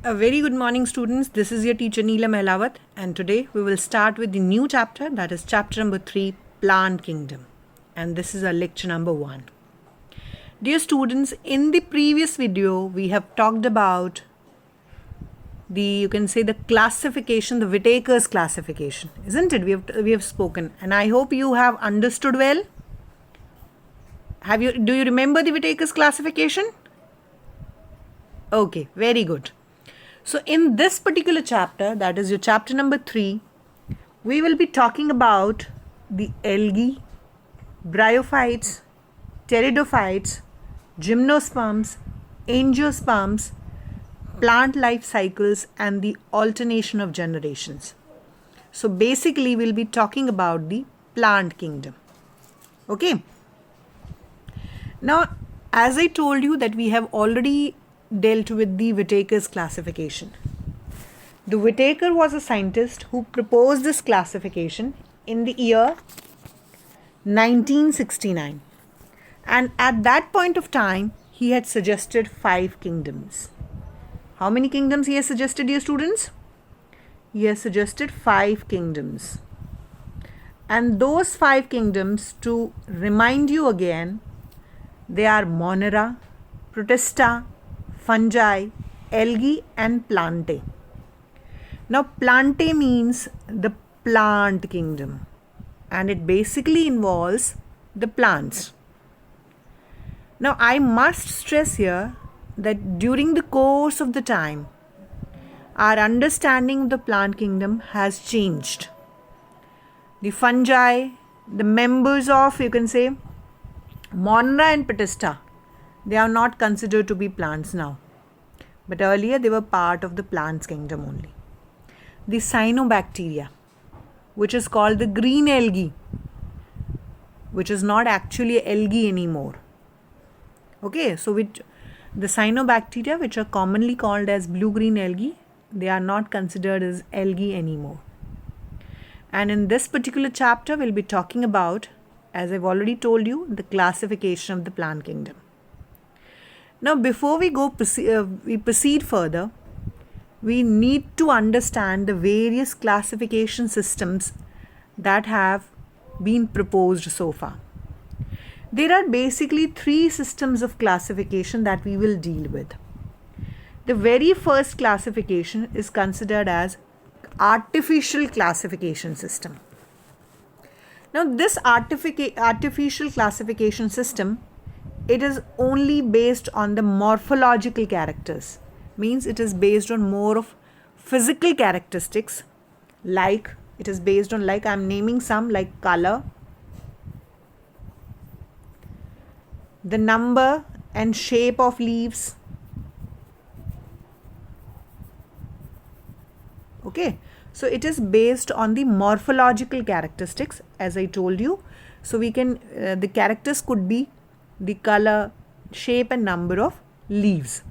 A very good morning, students. This is your teacher Neela Mehlawat, and today we will start with the new chapter, that is chapter number 3, Plant Kingdom. And this is our lecture number 1. Dear students, in the previous video we have talked about the classification, the Whittaker's classification, isn't it? We have spoken, and I hope you have understood well. Do you remember the Whittaker's classification? Okay, very good. So in this particular chapter, that is your chapter number 3, we will be talking about the algae, bryophytes, pteridophytes, gymnosperms, angiosperms, plant life cycles, and the alternation of generations. So basically we'll be talking about the plant kingdom. Okay. Now, as I told you that we have already dealt with the Whittaker's classification. The Whittaker was a scientist who proposed this classification in the year 1969, and at that point of time he had suggested 5 kingdoms. How many kingdoms he has suggested, dear students? He has suggested 5 kingdoms, and those 5 kingdoms, to remind you again, they are Monera, Protista, fungi, algae, and plantae. Now plantae means the plant kingdom, and it basically involves the plants. Now I must stress here that during the course of the time, our understanding of the plant kingdom has changed. The fungi, the members of, Monera and Protista, they are not considered to be plants now, but earlier they were part of the plants kingdom only. The cyanobacteria, which is called the green algae, which is not actually algae anymore. Okay, so the cyanobacteria, which are commonly called as blue-green algae, they are not considered as algae anymore. And in this particular chapter, we'll be talking about, as I've already told you, the classification of the plant kingdom. Now, before we proceed further, we need to understand the various classification systems that have been proposed so far. There are basically 3 systems of classification that we will deal with. The very first classification is considered as artificial classification system. Now, this artificial classification system, it is only based on the morphological characters. Means it is based on more of physical characteristics, like it is based on, like I'm naming some, like color, the number and shape of leaves. Okay, so it is based on the morphological characteristics, as I told you. So we can, the characters could be the color, shape, and number of leaves.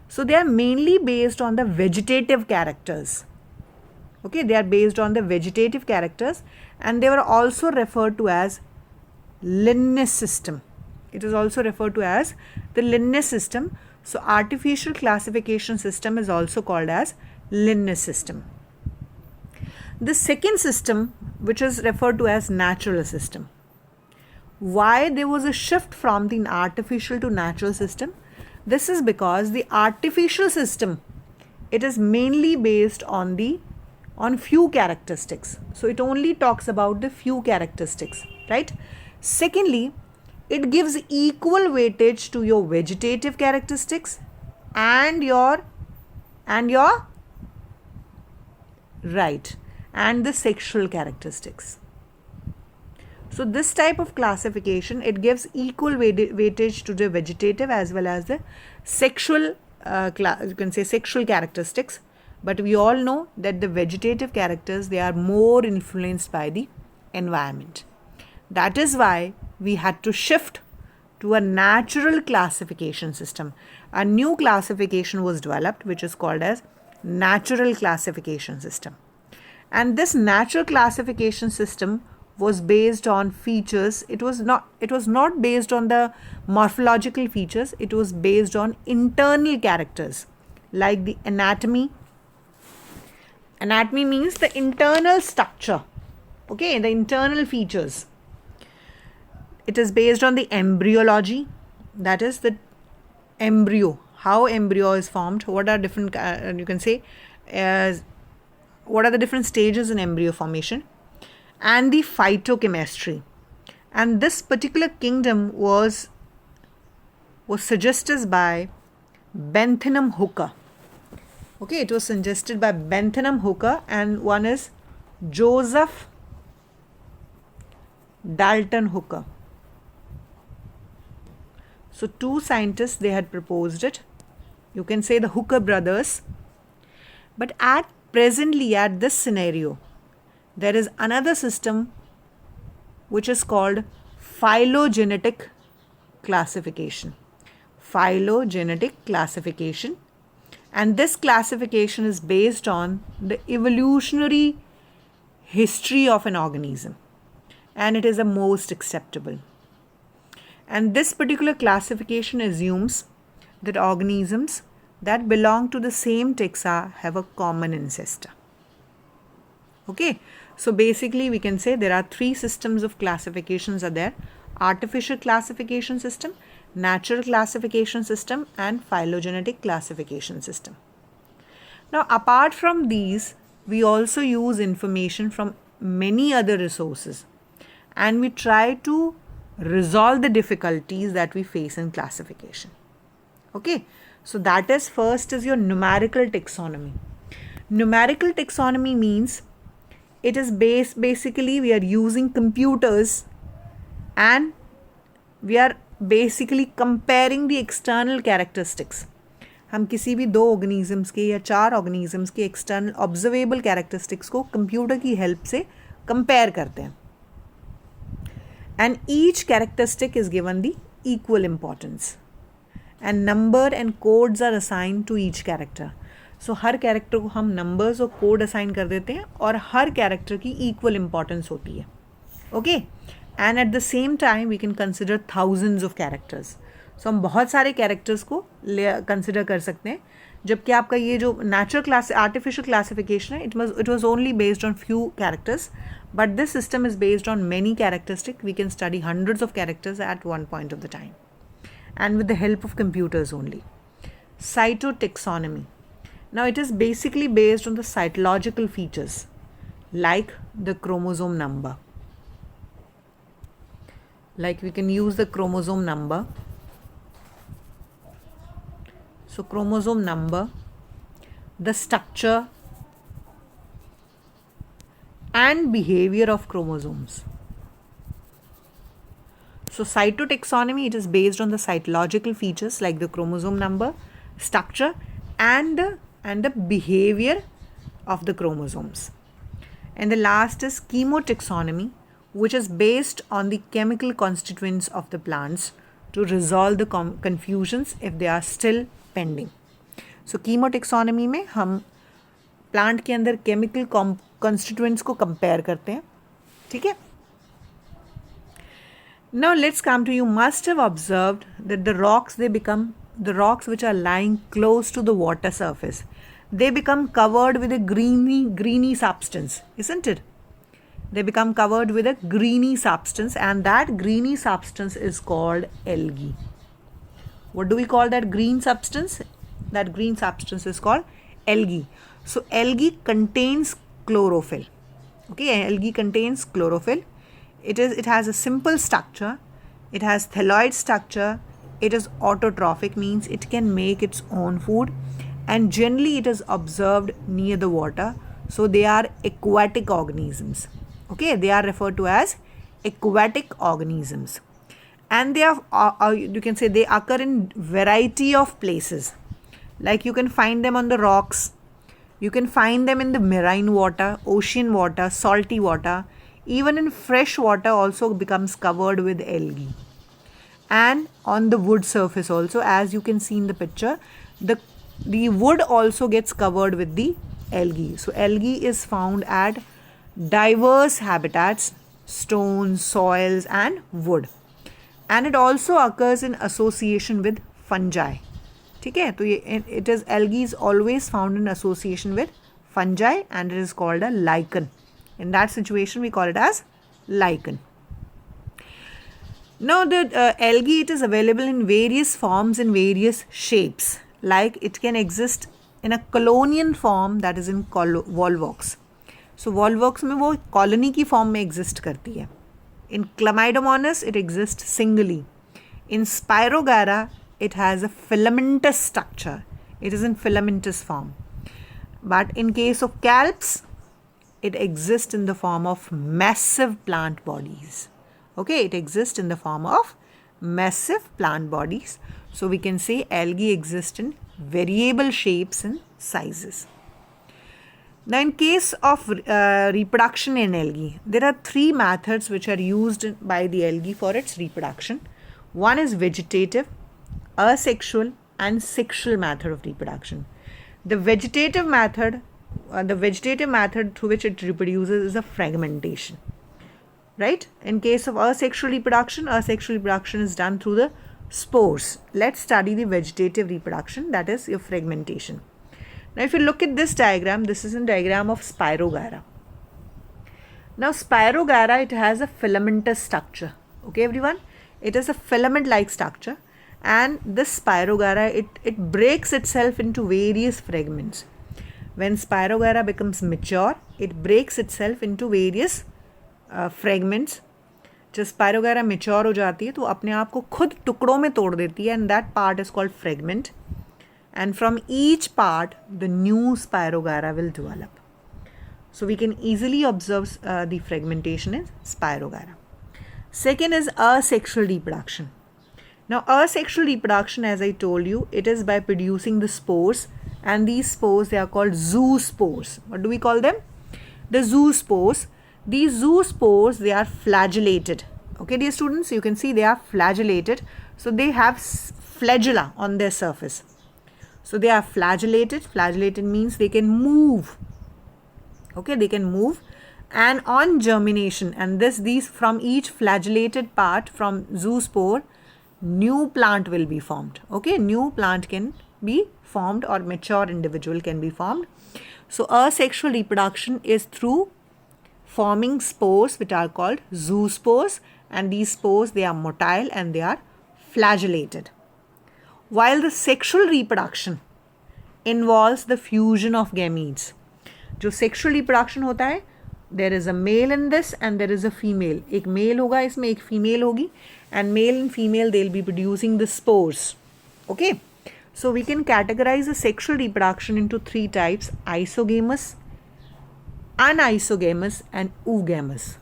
So they are mainly based on the vegetative characters. Okay, they are based on the vegetative characters, and they were also referred to as lineage system. It is also referred to as the lineage system. So artificial classification system is also called as lineage system. The second system, which is referred to as natural system. Why there was a shift from the artificial to natural system? This is because the artificial system, it is mainly based on few characteristics. So it only talks about the few characteristics, right? Secondly, it gives equal weightage to your vegetative characteristics and the sexual characteristics. So this type of classification, it gives equal weightage to the vegetative as well as the sexual, sexual characteristics. But we all know that the vegetative characters, they are more influenced by the environment. That is why we had to shift to a natural classification system. A new classification was developed, which is called as natural classification system. And this natural classification system was based on features. It was not based on the morphological features. It was based on internal characters like the anatomy. Anatomy means the internal structure, okay, the internal features. It is based on the embryology, that is the embryo, how embryo is formed, what are different, you can say, what are the different stages in embryo formation, and the phytochemistry. And this particular kingdom was suggested by Bentham Hooker. Okay, it was suggested by Bentham Hooker, and one is Joseph Dalton Hooker. So two scientists, they had proposed it. You can say the Hooker brothers. But presently at this scenario, there is another system which is called phylogenetic classification. Phylogenetic classification. And this classification is based on the evolutionary history of an organism. And it is the most acceptable. And this particular classification assumes that organisms that belong to the same taxa have a common ancestor. Okay, so basically we can say there are three systems of classifications are there: artificial classification system, natural classification system, and phylogenetic classification system. Now, apart from these, we also use information from many other resources, and we try to resolve the difficulties that we face in classification. Okay, so that is, first is your numerical taxonomy. Numerical taxonomy means it is basically we are using computers and we are basically comparing the external characteristics. हम किसी भी दो organisms के या चार organisms के external observable characteristics को computer की हेल्प से कंपेयर करते हैं. And each characteristic is given the equal importance. And number and codes are assigned to each character. So her character को हम नंबर्स और कोड असाइन कर देते हैं और हर कैरेक्टर की इक्वल इम्पॉर्टेंस होती है. Okay, and at the same time we can consider thousands of characters. So हम बहुत सारे कैरेक्टर्स को कंसिडर कर सकते हैं, जबकि आपका ये जो आर्टिफिशियल क्लासिफिकेशन है, it was only based on few characters, but this system is based on many characteristic. We can study hundreds of characters at one point of the time and with the help of computers only. Cytotaxonomy. Now it is basically based on the cytological features like the chromosome number. Like we can use the chromosome number. So chromosome number, the structure and behavior of chromosomes. So cytotaxonomy, it is based on the cytological features like the chromosome number, structure and the behavior of the chromosomes. And the last is chemotaxonomy, which is based on the chemical constituents of the plants to resolve the confusions if they are still pending. So chemotaxonomy में हम plant के अंदर chemical constituents को compare करते हैं. ठीक है. Now let's come to, you must have observed that the rocks which are lying close to the water surface, they become covered with a greeny substance, isn't it? They become covered with a greeny substance, and that greeny substance is called algae. What do we call that green substance? That green substance is called algae. So algae contains chlorophyll. Okay, algae contains chlorophyll. It has a simple structure. It has thalloid structure. It is autotrophic, means it can make its own food, and generally it is observed near the water. So they are aquatic organisms. Okay, they are referred to as aquatic organisms, and they are you can say they occur in variety of places. Like you can find them on the rocks. You can find them in the marine water, ocean water, salty water. Even in fresh water also becomes covered with algae, and on the wood surface also, as you can see in the picture, the wood also gets covered with the algae. So algae is found at diverse habitats, stones, soils and wood, and it also occurs in association with fungi. ठीक है, तो ये it is algae is always found in association with fungi and it is called a lichen. In that situation we call it as lichen. Now the algae, it is available in various forms and various shapes. Like it can exist in a colonial form, that is in volvox. So volvox में वो colony की form में exist करती है. In Chlamydomonas it exists singly. In Spirogyra it has a filamentous structure. It is in filamentous form. But in case of calps, it exists in the form of massive plant bodies. Okay, it exists in the form of massive plant bodies. So we can say algae exist in variable shapes and sizes. Now in case of reproduction in algae, there are three methods which are used by the algae for its reproduction. One is vegetative, asexual and sexual method of reproduction. The vegetative method through which it reproduces is a fragmentation. Right? In case of asexual reproduction is done through the spores. Let's study the vegetative reproduction, that is your fragmentation. Now if you look at this diagram, this is a diagram of Spirogyra. Now Spirogyra, it has a filamentous structure. Okay everyone? It is a filament like structure, and this Spirogyra, it breaks itself into various fragments. When Spirogyra becomes mature, it breaks itself into various fragments. जब Spirogyra mature हो जाती है तो अपने आप को खुद टुकड़ों में तोड़ देती है, and that part is called fragment. And from each part the new Spirogyra will develop. So we can easily observe the fragmentation in Spirogyra. Second is asexual reproduction. Now asexual reproduction, as I told you, it is by producing the spores, and these spores, they are called zoospores. What do we call them? The zoospores. These zoospores, they are flagellated. Okay dear students, you can see they are flagellated. So they have flagella on their surface. So they are flagellated. Flagellated means they can move. Okay, they can move. And on germination, and these from each flagellated part from zoospore, new plant will be formed. Okay, new plant can be formed, or mature individual can be formed. So asexual reproduction is through forming spores which are called zoospores, and these spores, they are motile and they are flagellated. While the sexual reproduction involves the fusion of gametes. जो sexual reproduction होता है, there is a male in this and there is a female. एक male होगा इसमें, एक female होगी, and male and female, they will be producing the spores. Okay, so we can categorize the sexual reproduction into three types: isogamous, anisogamous and oogamous.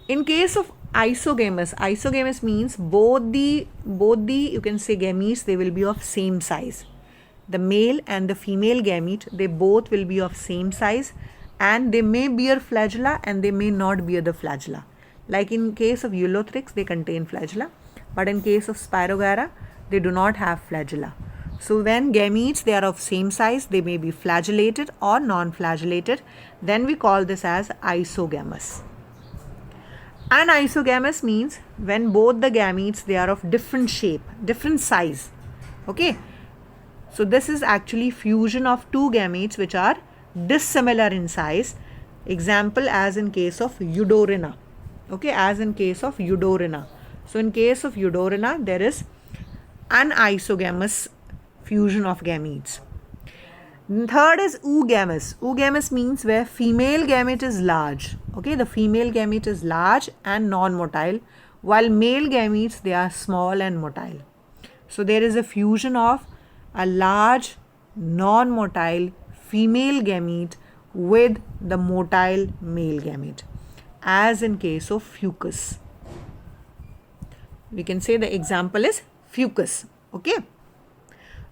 In case of isogamous means both the you can say gametes, they will be of same size. The male and the female gamete, they both will be of same size, and they may bear flagella and they may not bear the flagella. Like in case of Eulothrix, they contain flagella, but in case of Spirogyra, they do not have flagella. So when gametes, they are of same size, they may be flagellated or non-flagellated, then we call this as isogamous. Anisogamous means when both the gametes, they are of different shape, different size. Okay, so this is actually fusion of two gametes which are dissimilar in size. Example, as in case of Eudorina. Okay, as in case of Eudorina. So in case of Eudorina, there is anisogamous fusion of gametes. Third is oogamous. Oogamous means where female gamete is large. Okay, the female gamete is large and non-motile, while male gametes, they are small and motile. So there is a fusion of a large non-motile female gamete with the motile male gamete, as in case of fucus. We can say the example is fucus. Okay,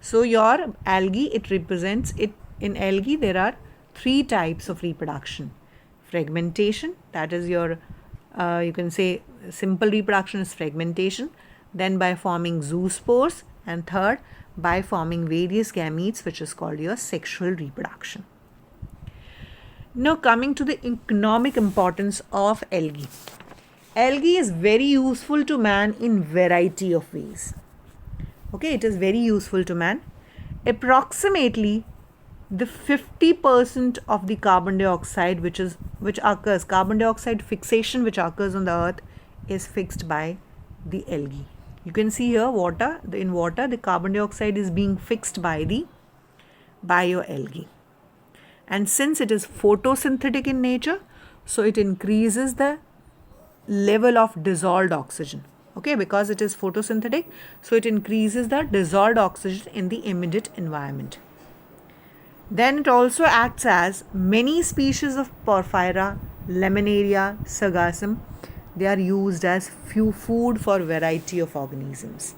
so your algae, it represents it. In algae, there are three types of reproduction: fragmentation, that is your you can say simple reproduction is fragmentation, then by forming zoospores, and third by forming various gametes, which is called your sexual reproduction. Now coming to the economic importance of algae. Algae is very useful to man in variety of ways. Okay, it is very useful to man. Approximately the 50% of the carbon dioxide which occurs, carbon dioxide fixation which occurs on the earth, is fixed by the algae. You can see here in water the carbon dioxide is being fixed by your algae. And since it is photosynthetic in nature, so it increases the level of dissolved oxygen. Okay, because it is photosynthetic, so it increases the dissolved oxygen in the immediate environment. Then it also acts as many species of Porphyra, Laminaria, Sargassum. They are used as food for variety of organisms,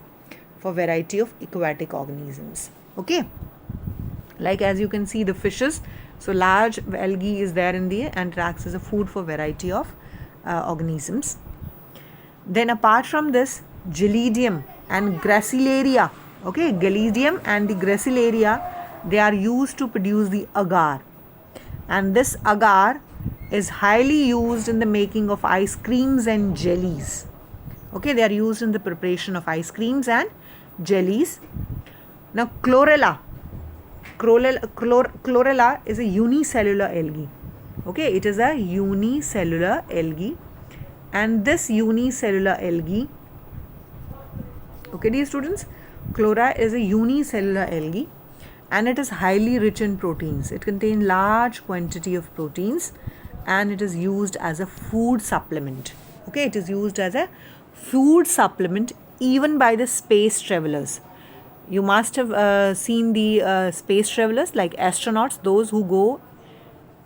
for variety of aquatic organisms. Okay, like as you can see the fishes, so large algae is there in the and acts as a food for variety of organisms. Then apart from this, Gelidium and Gracilaria, okay, Gelidium and the Gracilaria, they are used to produce the agar, and this agar is highly used in the making of ice creams and jellies. Okay, they are used in the preparation of ice creams and jellies. Now Chlorella is a unicellular algae. Okay, it is a unicellular algae, and this unicellular algae, okay dear students, Chlorella is a unicellular algae and it is highly rich in proteins. It contains large quantity of proteins and it is used as a food supplement. Okay, it is used as a food supplement even by the space travelers. You must have seen the space travelers like astronauts, those who go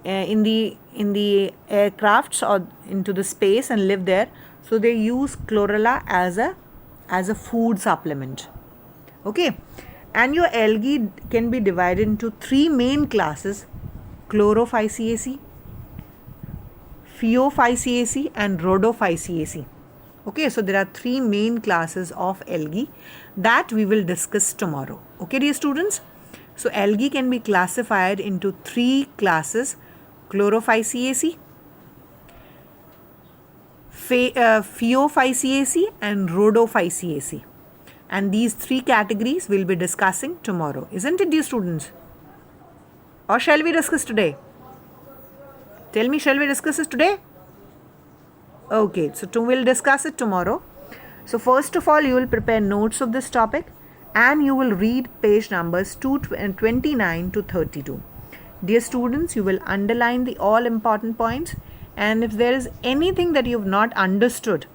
in the aircrafts or into the space and live there. So they use Chlorella as a food supplement. Okay, and your algae can be divided into three main classes: Chlorophyceaceae, Phaeophyceaceae and Rhodophyceaceae. Okay, so there are three main classes of algae that we will discuss tomorrow. Okay dear students, so algae can be classified into three classes: Chlorophyceaceae, Phaeophyceaceae and Rhodophyceaceae, and these three categories we'll be discussing tomorrow, isn't it dear students? Or shall we discuss today? Tell me, shall we discuss it today? Okay, so we'll discuss it tomorrow. So first of all, you will prepare notes of this topic and you will read page numbers 29 to 32. Dear students, you will underline the all important points, and if there is anything that you have not understood,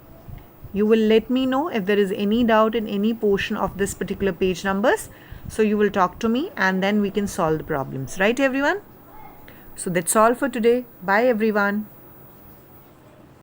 you will let me know. If there is any doubt in any portion of this particular page numbers, so you will talk to me and then we can solve the problems, right everyone? So that's all for today. Bye everyone.